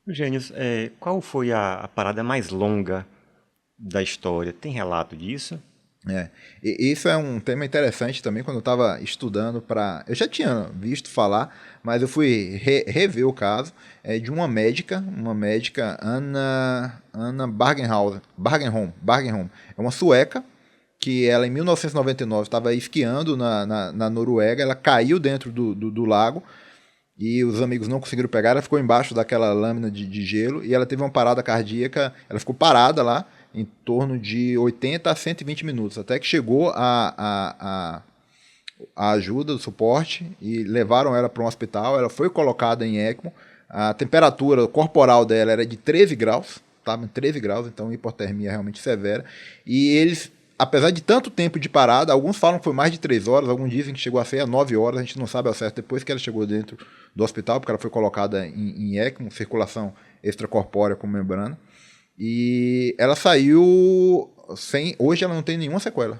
Gênios, qual foi a parada mais longa da história? Tem relato disso? É. E isso é um tema interessante também quando eu estava estudando para. Eu já tinha visto falar, mas eu fui rever o caso de uma médica Anna Bargenholm. É uma sueca que ela em 1999 estava esquiando na Noruega, ela caiu dentro do lago e os amigos não conseguiram pegar, ela ficou embaixo daquela lâmina de gelo e ela teve uma parada cardíaca, ela ficou parada lá em torno de 80 a 120 minutos, até que chegou a ajuda, o suporte, e levaram ela para um hospital, ela foi colocada em ECMO, a temperatura corporal dela era de 13 graus, estava em 13 graus, então hipotermia realmente severa, e eles, apesar de tanto tempo de parada, alguns falam que foi mais de 3 horas, alguns dizem que chegou a ser 9 horas, a gente não sabe ao certo depois que ela chegou dentro do hospital, porque ela foi colocada em ECMO, circulação extracorpórea com membrana, e ela saiu sem. Hoje ela não tem nenhuma sequela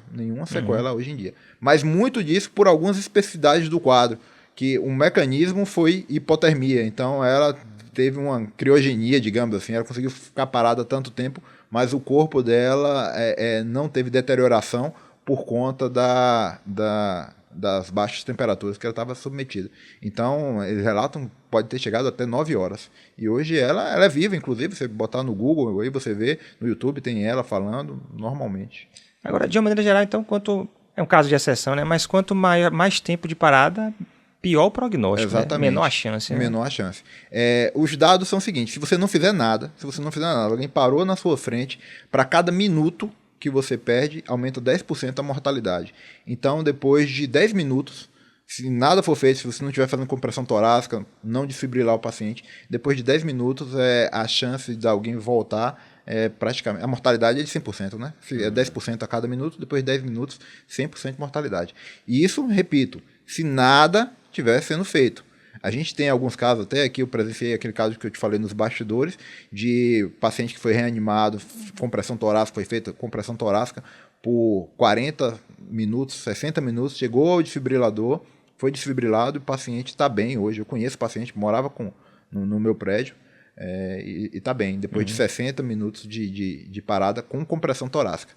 hoje em dia. Mas muito disso por algumas especificidades do quadro, que o mecanismo foi hipotermia. Então ela teve uma criogenia, digamos assim, ela conseguiu ficar parada tanto tempo, mas o corpo dela não teve deterioração por conta das baixas temperaturas que ela estava submetida. Então, eles relatam que pode ter chegado até 9 horas. E hoje ela é viva, inclusive, você botar no Google, aí você vê, no YouTube tem ela falando normalmente. Agora, de uma maneira geral, então, quanto é um caso de exceção, né? Mas quanto mais tempo de parada, pior o prognóstico, né? Exatamente. Menor a chance. Né? Menor a chance. Os dados são os seguintes, se você não fizer nada, alguém parou na sua frente, para cada minuto que você perde, aumenta 10% a mortalidade. Então, depois de 10 minutos, se nada for feito, se você não estiver fazendo compressão torácica, não desfibrilar o paciente, depois de 10 minutos, a chance de alguém voltar praticamente... A mortalidade é de 100%, né? É 10% a cada minuto, depois de 10 minutos, 100% de mortalidade. E isso, repito, se nada estiver sendo feito. A gente tem alguns casos, até aqui eu presenciei aquele caso que eu te falei nos bastidores, de paciente que foi reanimado, foi feita compressão torácica por 40 minutos, 60 minutos, chegou ao desfibrilador, foi desfibrilado e o paciente está bem hoje. Eu conheço o paciente, morava no meu prédio e está bem, depois de 60 minutos de parada com compressão torácica.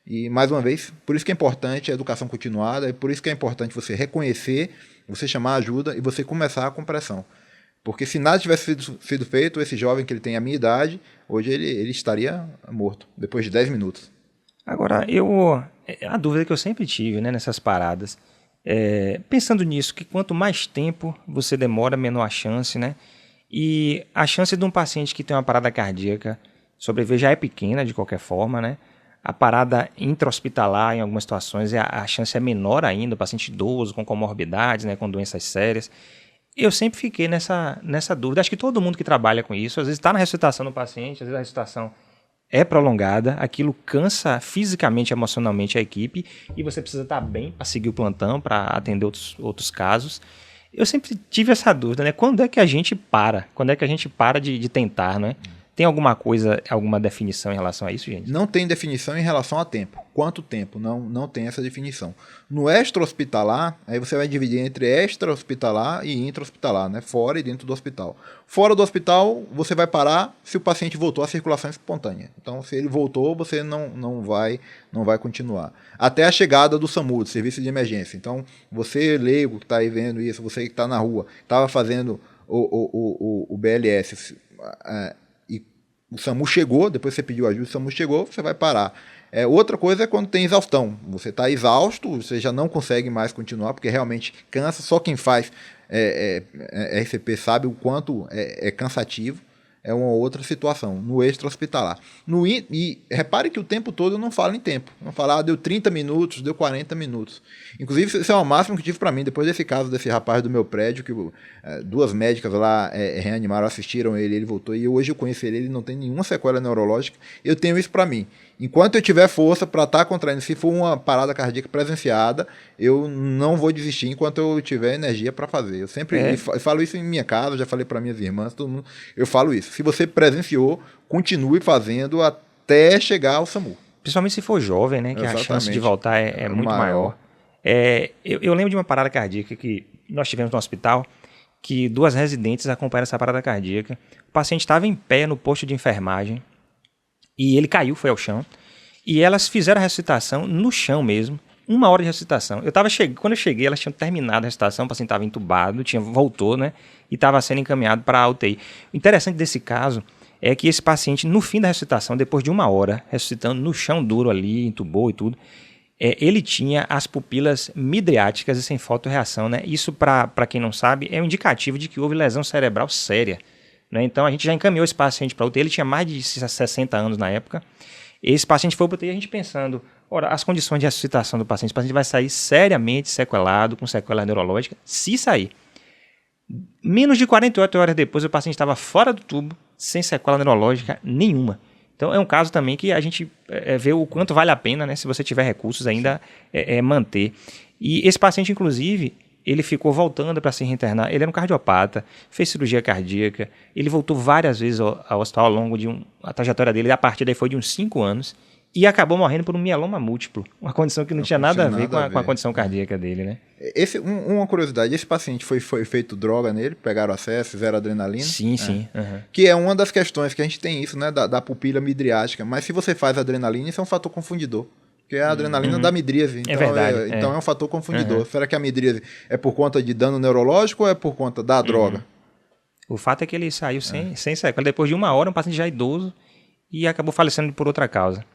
E, mais uma vez, por isso que é importante a educação continuada, e por isso que é importante você reconhecer, você chamar ajuda e você começar a compressão. Porque se nada tivesse sido feito, esse jovem que ele tem a minha idade, hoje ele estaria morto, depois de 10 minutos. Agora, a dúvida que eu sempre tive, né, nessas paradas, pensando nisso, que quanto mais tempo você demora, menor a chance, né? E a chance de um paciente que tem uma parada cardíaca sobreviver já é pequena, de qualquer forma, né? A parada intra-hospitalar, em algumas situações, a chance é menor ainda, o paciente idoso, com comorbidades, né, com doenças sérias. Eu sempre fiquei nessa dúvida. Acho que todo mundo que trabalha com isso, às vezes está na ressuscitação do paciente, às vezes a ressuscitação é prolongada, aquilo cansa fisicamente, emocionalmente a equipe, e você precisa estar bem para seguir o plantão, para atender outros casos. Eu sempre tive essa dúvida, né? Quando é que a gente para? Quando é que a gente para de tentar, né? Tem alguma coisa, alguma definição em relação a isso, gente? Não tem definição em relação a tempo. Quanto tempo? Não tem essa definição. No extra-hospitalar, aí você vai dividir entre extra-hospitalar e intra-hospitalar, né? Fora e dentro do hospital. Fora do hospital, você vai parar se o paciente voltou à circulação espontânea. Então, se ele voltou, você não vai continuar. Até a chegada do SAMU, do Serviço de Emergência. Então, você, leigo, que está aí vendo isso, você que está na rua, estava fazendo o BLS... O SAMU chegou, depois você pediu ajuda, o SAMU chegou, você vai parar. Outra coisa é quando tem exaustão. Você está exausto, você já não consegue mais continuar, porque realmente cansa. Só quem faz RCP sabe o quanto é cansativo. É uma outra situação, no extra-hospitalar. E repare que o tempo todo eu não falo em tempo. Não falo, deu 30 minutos, deu 40 minutos. Inclusive, isso é uma máxima que tive para mim. Depois desse caso desse rapaz do meu prédio, que duas médicas lá reanimaram, assistiram ele voltou. E hoje eu conheço ele não tem nenhuma sequela neurológica. Eu tenho isso para mim. Enquanto eu tiver força para estar contraindo, se for uma parada cardíaca presenciada, eu não vou desistir enquanto eu tiver energia para fazer. Eu sempre falo isso em minha casa, já falei para minhas irmãs, todo mundo, eu falo isso. Se você presenciou, continue fazendo até chegar ao SAMU. Principalmente se for jovem, né? Que Exatamente. A chance de voltar é muito maior. Eu lembro de uma parada cardíaca que nós tivemos no hospital, que 2 residentes acompanharam essa parada cardíaca. O paciente estava em pé no posto de enfermagem e ele caiu, foi ao chão. E elas fizeram a ressuscitação no chão mesmo, 1 hora de ressuscitação. Quando eu cheguei, elas tinham terminado a ressuscitação, o paciente estava entubado, voltou, né? E estava sendo encaminhado para a UTI. O interessante desse caso é que esse paciente, no fim da ressuscitação, depois de 1 hora, ressuscitando no chão duro ali, entubou e tudo, ele tinha as pupilas midriáticas e sem fotorreação, né? Isso, para quem não sabe, é um indicativo de que houve lesão cerebral séria, né? Então, a gente já encaminhou esse paciente para a UTI, ele tinha mais de 60 anos na época. Esse paciente foi para a UTI, a gente pensando, ora, as condições de ressuscitação do paciente, o paciente vai sair seriamente sequelado, com sequela neurológica, se sair. Menos de 48 horas depois, o paciente estava fora do tubo, sem sequela neurológica nenhuma. Então, é um caso também que a gente vê o quanto vale a pena, né, se você tiver recursos ainda, manter. E esse paciente, inclusive, ele ficou voltando para se reinternar. Ele era um cardiopata, fez cirurgia cardíaca, ele voltou várias vezes ao hospital ao longo de a trajetória dele, a partir daí foi de uns 5 anos, e acabou morrendo por um mieloma múltiplo, uma condição que não tinha nada a ver com a condição cardíaca dele, né? Uma curiosidade, esse paciente foi feito droga nele, pegaram acesso, fizeram adrenalina? Sim, sim. Uhum. Que é uma das questões que a gente tem isso, né, da pupila midriática, mas se você faz adrenalina, isso é um fator confundidor. Porque a adrenalina dá midríase, então, verdade, então é um fator confundidor. Será que a midríase é por conta de dano neurológico ou é por conta da droga? O fato é que ele saiu sem sequela. Depois de 1 hora, um paciente já idoso, e acabou falecendo por outra causa.